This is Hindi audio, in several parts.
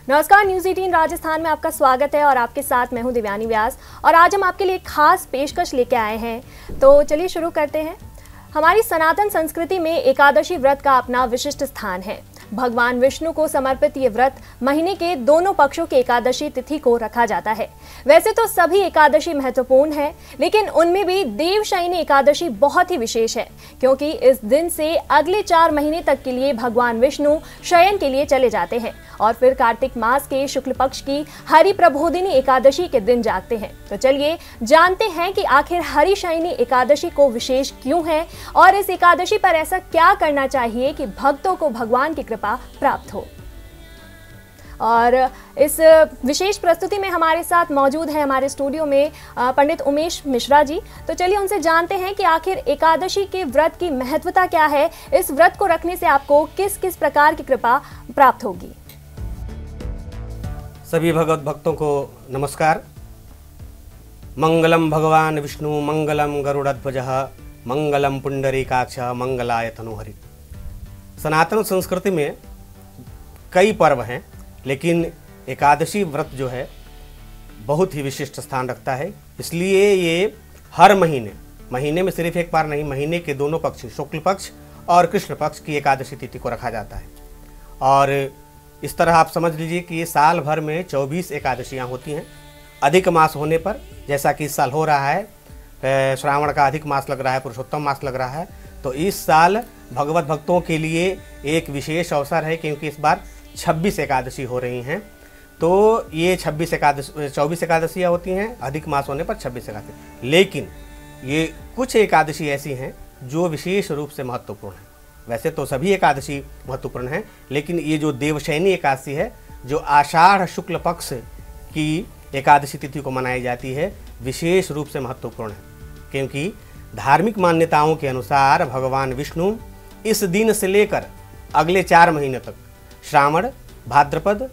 नमस्कार, न्यूज़ 18 राजस्थान में आपका स्वागत है और आपके साथ मैं हूं दिव्यानी व्यास। और आज हम आपके लिए एक खास पेशकश लेके आए हैं, तो चलिए शुरू करते हैं। हमारी सनातन संस्कृति में एकादशी व्रत का अपना विशिष्ट स्थान है। भगवान विष्णु को समर्पित ये व्रत महीने के दोनों पक्षों के एकादशी तिथि को रखा जाता है। वैसे तो सभी एकादशी महत्वपूर्ण है, लेकिन उनमें भी देवशयनी एकादशी बहुत ही विशेष है, क्योंकि इस दिन से अगले 4 महीने तक के लिए भगवान विष्णु शयन के लिए चले जाते हैं और फिर कार्तिक मास के शुक्ल पक्ष की हरि प्रबोधिनी एकादशी के दिन जागते हैं। तो चलिए जानते हैं कि आखिर हरि शयनी एकादशी को विशेष क्यों है और इस एकादशी पर ऐसा क्या करना चाहिए कि भक्तों को भगवान की कृपा प्राप्त हो। और इस विशेष प्रस्तुति में हमारे साथ मौजूद है हमारे स्टूडियो में पंडित उमेश मिश्रा जी। तो चलिए उनसे जानते हैं कि आखिर एकादशी के व्रत की महत्वता क्या है, इस व्रत को रखने से आपको किस किस प्रकार की कृपा प्राप्त होगी। सभी भगवत भक्तों को नमस्कार। मंगलम भगवान विष्णु मंगलम गरुड़ध्वजः मंगलम पुंडरीकाक्ष मंगलाय तनोहरि। सनातन संस्कृति में कई पर्व हैं, लेकिन एकादशी व्रत जो है बहुत ही विशिष्ट स्थान रखता है। इसलिए ये हर महीने में सिर्फ एक बार नहीं, महीने के दोनों पक्ष, शुक्ल पक्ष और कृष्ण पक्ष की एकादशी तिथि को रखा जाता है। और इस तरह आप समझ लीजिए कि ये साल भर में 24 एकादशियाँ होती हैं। अधिक मास होने पर, जैसा कि इस साल हो रहा है, श्रावण का अधिक मास लग रहा है, पुरुषोत्तम मास लग रहा है, तो इस साल भगवत भक्तों के लिए एक विशेष अवसर है, क्योंकि इस बार 26 एकादशी हो रही हैं। तो ये 24 एकादशियाँ होती हैं, अधिक मास होने पर 26 एकादशी। लेकिन ये कुछ एकादशी ऐसी हैं जो विशेष रूप से महत्वपूर्ण हैं। वैसे तो सभी एकादशी महत्वपूर्ण हैं, लेकिन ये जो देवशयनी एकादशी है, जो आषाढ़ शुक्ल पक्ष की एकादशी तिथि को मनाई जाती है, विशेष रूप से महत्वपूर्ण है। क्योंकि धार्मिक मान्यताओं के अनुसार भगवान विष्णु इस दिन से लेकर अगले 4 महीने तक, श्रावण, भाद्रपद,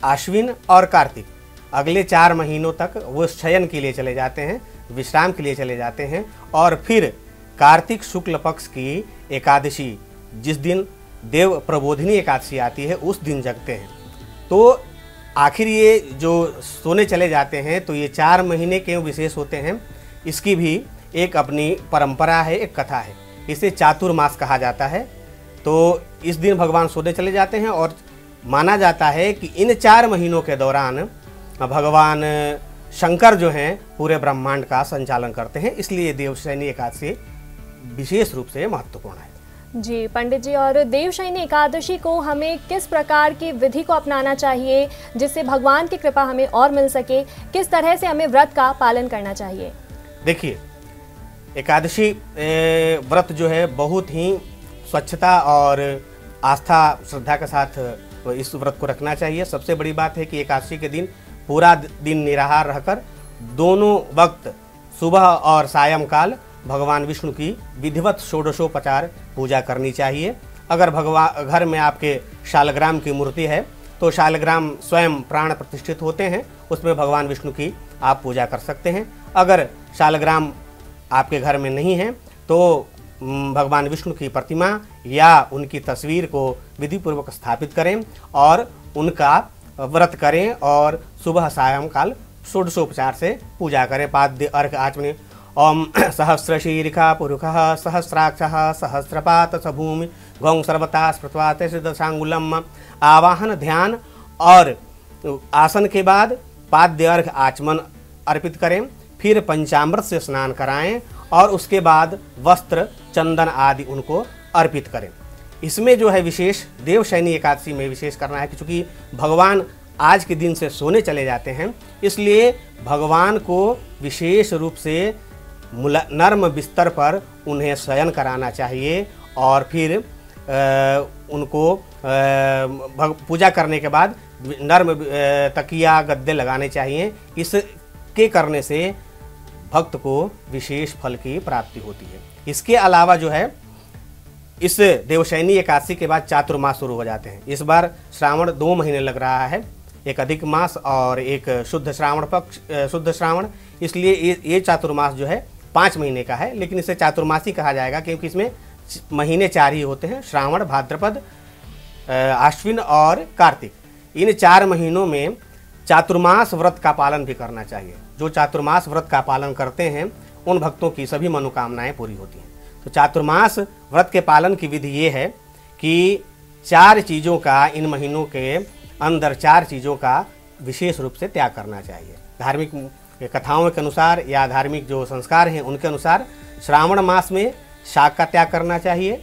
आश्विन और कार्तिक, अगले 4 महीनों तक वो शयन के लिए चले जाते हैं, विश्राम के लिए चले जाते हैं। और फिर कार्तिक शुक्ल पक्ष की एकादशी, जिस दिन देव प्रबोधिनी एकादशी आती है, उस दिन जगते हैं। तो आखिर ये जो सोने चले जाते हैं, तो ये 4 महीने क्यों विशेष होते हैं, इसकी भी एक अपनी परंपरा है, एक कथा है। इसे चातुर्मास कहा जाता है। तो इस दिन भगवान सोने चले जाते हैं और माना जाता है कि इन 4 महीनों के दौरान भगवान शंकर जो हैं पूरे ब्रह्मांड का संचालन करते हैं। इसलिए देवशयनी एकादशी विशेष रूप से महत्वपूर्ण है। जी पंडित जी, और देवशयनी एकादशी को हमें किस प्रकार की विधि को अपनाना चाहिए जिससे भगवान की कृपा हमें और मिल सके, किस तरह से हमें व्रत का पालन करना चाहिए? देखिए, एकादशी व्रत जो है बहुत ही स्वच्छता और आस्था श्रद्धा के साथ इस व्रत को रखना चाहिए। सबसे बड़ी बात है कि एकादशी के दिन पूरा दिन निराहार रहकर दोनों वक्त, सुबह और सायंकाल, भगवान विष्णु की विधिवत षोडशोपचार पूजा करनी चाहिए। अगर भगवान घर में आपके शालग्राम की मूर्ति है, तो शालग्राम स्वयं प्राण प्रतिष्ठित होते हैं, उसमें भगवान विष्णु की आप पूजा कर सकते हैं। अगर शालग्राम आपके घर में नहीं है, तो भगवान विष्णु की प्रतिमा या उनकी तस्वीर को विधिपूर्वक स्थापित करें और उनका व्रत करें और सुबह सायंकाल षोडशोपचार से पूजा करें। पाद्य अर्घ आचमने ओम सहस्रशीर्षा पुरुषः सहस्राक्षः सहस्रपात सभूमि गौं सर्वता स्मृत्वा दशांगुलम। आवाहन, ध्यान और आसन के बाद पाद्य अर्घ आचमन अर्पित करें। फिर पंचामृत से स्नान कराएं और उसके बाद वस्त्र, चंदन आदि उनको अर्पित करें। इसमें जो है विशेष देवशयनी एकादशी में विशेष करना है कि चूँकि भगवान आज के दिन से सोने चले जाते हैं, इसलिए भगवान को विशेष रूप से नर्म बिस्तर पर उन्हें शयन कराना चाहिए और फिर उनको पूजा करने के बाद नर्म तकिया गद्दे लगाने चाहिए। इसके करने से भक्त को विशेष फल की प्राप्ति होती है। इसके अलावा जो है, इस देवशयनी एकादशी के बाद चातुर्मास शुरू हो जाते हैं। इस बार श्रावण 2 महीने लग रहा है, एक अधिक मास और एक शुद्ध श्रावण। इसलिए ये चातुर्मास जो है 5 महीने का है, लेकिन इसे चातुर्मासी कहा जाएगा क्योंकि इसमें महीने 4 ही होते हैं, श्रावण, भाद्रपद, आश्विन और कार्तिक। इन 4 महीनों में चातुर्मास व्रत का पालन भी करना चाहिए। जो चातुर्मास व्रत का पालन करते हैं उन भक्तों की सभी मनोकामनाएं पूरी होती हैं। तो चातुर्मास व्रत के पालन की विधि ये है कि 4 चीज़ों का इन महीनों के अंदर 4 चीज़ों का विशेष रूप से त्याग करना चाहिए। धार्मिक कथाओं के अनुसार या धार्मिक जो संस्कार हैं उनके अनुसार श्रावण मास में शाक का त्याग करना चाहिए,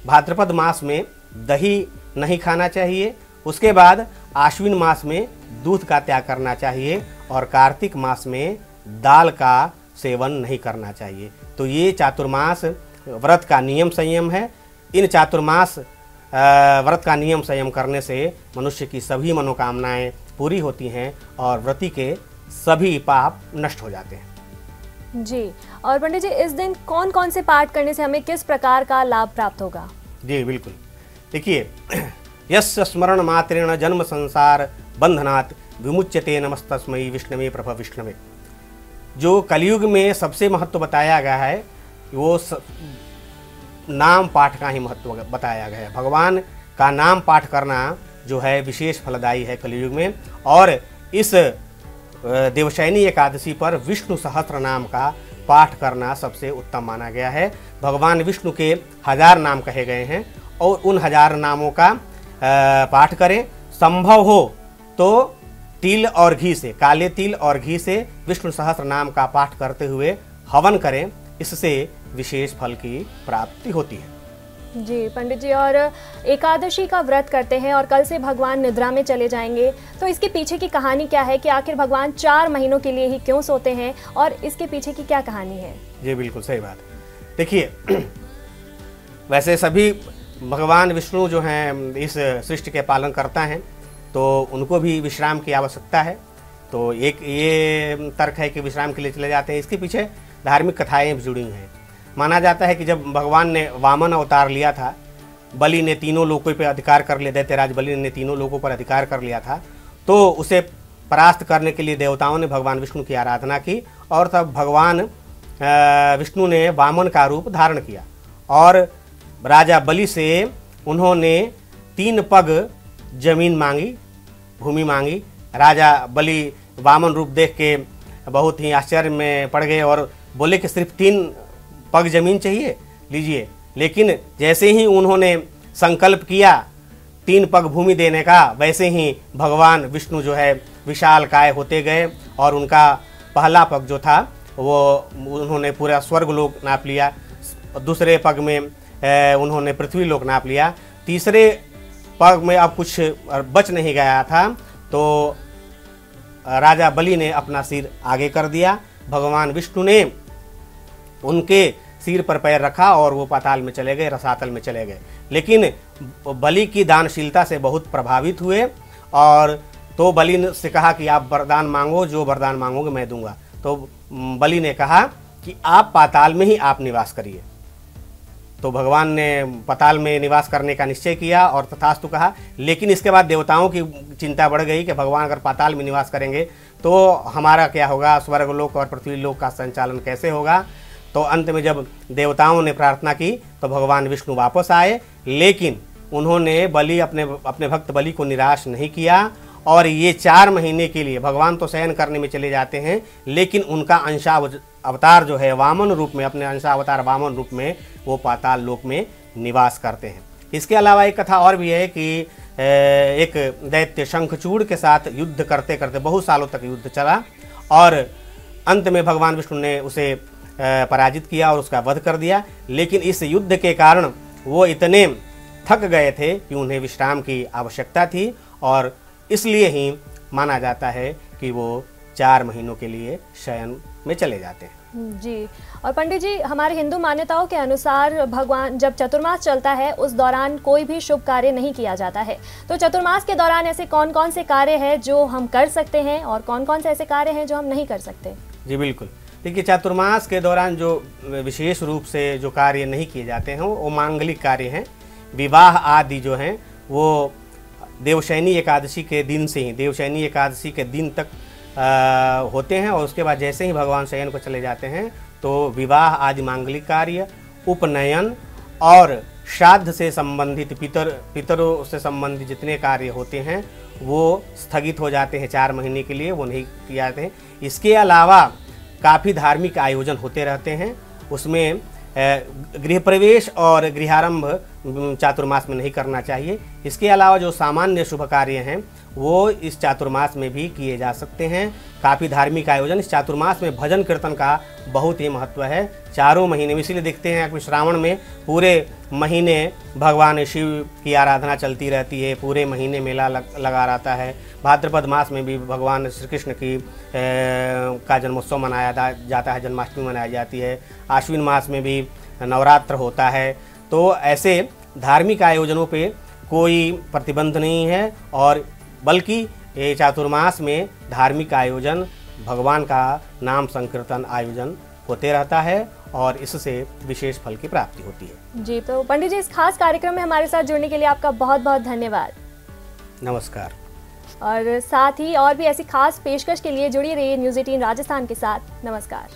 भाद्रपद मास में दही नहीं खाना चाहिए, उसके बाद आश्विन मास में दूध का त्याग करना चाहिए और कार्तिक मास में दाल का सेवन नहीं करना चाहिए। तो ये चातुर्मास व्रत का नियम संयम है। इन चातुर्मास व्रत का नियम संयम करने से मनुष्य की सभी मनोकामनाएं पूरी होती हैं और व्रती के सभी पाप नष्ट हो जाते हैं। जी, और पंडित जी इस दिन कौन कौन से पाठ करने से हमें किस प्रकार का लाभ प्राप्त होगा? जी बिल्कुल, देखिए, यस्य स्मरण मात्रेण जन्म संसार बंधनात् विमुच्यते नमस्तस्मै विष्णवे प्रभ विष्णवे। जो कलयुग में सबसे महत्व बताया गया है वो नाम पाठ का ही महत्व बताया गया है। भगवान का नाम पाठ करना जो है विशेष फलदायी है कलयुग में। और इस देवशयनी एकादशी पर विष्णु सहस्त्र नाम का पाठ करना सबसे उत्तम माना गया है। भगवान विष्णु के 1000 नाम कहे गए हैं और उन 1000 नामों का पाठ करें। संभव हो तो तिल और घी से, काले तिल और घी से विष्णु सहस्त्र नाम का पाठ करते हुए हवन करें, इससे विशेष फल की प्राप्ति होती है। जी पंडित जी, और एकादशी का व्रत करते हैं और कल से भगवान निद्रा में चले जाएंगे, तो इसके पीछे की कहानी क्या है कि आखिर भगवान 4 महीनों के लिए ही क्यों सोते हैं और इसके पीछे की क्या कहानी है? जी बिल्कुल सही बात। देखिए, वैसे सभी भगवान विष्णु जो हैं इस सृष्टि के पालन करता हैं, तो उनको भी विश्राम की आवश्यकता है। तो एक ये तर्क है कि विश्राम के लिए चले जाते हैं। इसके पीछे धार्मिक कथाएं भी जुड़ी हैं। माना जाता है कि जब भगवान ने वामन अवतार लिया था, बलि ने तीनों लोकों पर अधिकार कर लिया, दैत्यराज बलि ने तीनों लोकों पर अधिकार कर लिया था, तो उसे परास्त करने के लिए देवताओं ने भगवान विष्णु की आराधना की और तब भगवान विष्णु ने वामन का रूप धारण किया और राजा बलि से उन्होंने 3 पग जमीन मांगी, भूमि मांगी। राजा बलि वामन रूप देख के बहुत ही आश्चर्य में पड़ गए और बोले कि सिर्फ 3 पग जमीन चाहिए, लीजिए। लेकिन जैसे ही उन्होंने संकल्प किया 3 पग भूमि देने का, वैसे ही भगवान विष्णु जो है विशाल काय होते गए और उनका पहला पग जो था वो उन्होंने पूरा स्वर्गलोक नाप लिया, दूसरे पग में उन्होंने पृथ्वी लोक नाप लिया, तीसरे पग में अब कुछ बच नहीं गया था, तो राजा बलि ने अपना सिर आगे कर दिया। भगवान विष्णु ने उनके सिर पर पैर रखा और वो पाताल में चले गए, रसातल में चले गए। लेकिन बलि की दानशीलता से बहुत प्रभावित हुए और तो बलि से कहा कि आप वरदान मांगो, जो वरदान मांगोगे मैं दूंगा। तो बलि ने कहा कि आप पाताल में ही आप निवास करिए। तो भगवान ने पाताल में निवास करने का निश्चय किया और तथास्तु कहा। लेकिन इसके बाद देवताओं की चिंता बढ़ गई कि भगवान अगर पाताल में निवास करेंगे तो हमारा क्या होगा, स्वर्गलोक और पृथ्वीलोक का संचालन कैसे होगा। तो अंत में जब देवताओं ने प्रार्थना की तो भगवान विष्णु वापस आए, लेकिन उन्होंने अपने भक्त बलि को निराश नहीं किया और ये 4 महीने के लिए भगवान तो शयन करने में चले जाते हैं, लेकिन उनका अंशावतार जो है वामन रूप में, अपने अंशावतार वामन रूप में वो पाताल लोक में निवास करते हैं। इसके अलावा एक कथा और भी है कि एक दैत्य शंखचूड़ के साथ युद्ध करते करते बहुत सालों तक युद्ध चला और अंत में भगवान विष्णु ने उसे पराजित किया और उसका वध कर दिया। लेकिन इस युद्ध के कारण वो इतने थक गए थे कि उन्हें विश्राम की आवश्यकता थी और इसलिए ही माना जाता है कि वो 4 महीनों के लिए शयन में चले जाते हैं। जी, और पंडित जी हमारे हिंदू मान्यताओं के अनुसार भगवान जब चतुर्मास चलता है उस दौरान कोई भी शुभ कार्य नहीं किया जाता है। तो चतुर्मास के दौरान ऐसे कौन कौन से कार्य हैं जो हम कर सकते हैं और कौन कौन से ऐसे कार्य हैं जो हम नहीं कर सकते? जी बिल्कुल, देखिए चातुर्मास के दौरान जो विशेष रूप से जो कार्य नहीं किए जाते हैं वो मांगलिक कार्य हैं। विवाह आदि जो हैं वो देवशयनी एकादशी के दिन से ही, देवशयनी एकादशी के दिन तक होते हैं और उसके बाद जैसे ही भगवान शयन को चले जाते हैं तो विवाह आदि मांगलिक कार्य, उपनयन और श्राद्ध से संबंधित पितरों से संबंधित जितने कार्य होते हैं वो स्थगित हो जाते हैं 4 महीने के लिए, वो नहीं किए जाते हैं। इसके अलावा काफ़ी धार्मिक आयोजन होते रहते हैं, उसमें गृह प्रवेश और गृहारंभ चातुर्मास में नहीं करना चाहिए। इसके अलावा जो सामान्य शुभ कार्य हैं वो इस चातुर्मास में भी किए जा सकते हैं। काफ़ी धार्मिक आयोजन इस चातुर्मास में भजन कीर्तन का बहुत ही महत्व है। 4 महीने में इसीलिए देखते हैं कि श्रावण में पूरे महीने भगवान शिव की आराधना चलती रहती है, पूरे महीने मेला लगा रहता है। भाद्रपद मास में भी भगवान श्री कृष्ण का जन्मोत्सव मनाया जाता है, जन्माष्टमी मनाई जाती है। आश्विन मास में भी नवरात्र होता है। तो ऐसे धार्मिक आयोजनों पे कोई प्रतिबंध नहीं है, और बल्कि ये चातुर्मास में धार्मिक आयोजन, भगवान का नाम संकीर्तन आयोजन होते रहता है और इससे विशेष फल की प्राप्ति होती है। जी, तो पंडित जी इस खास कार्यक्रम में हमारे साथ जुड़ने के लिए आपका बहुत बहुत धन्यवाद। नमस्कार। और साथ ही और भी ऐसी खास पेशकश के लिए जुड़ी रहिए न्यूज़ 18 राजस्थान के साथ। नमस्कार।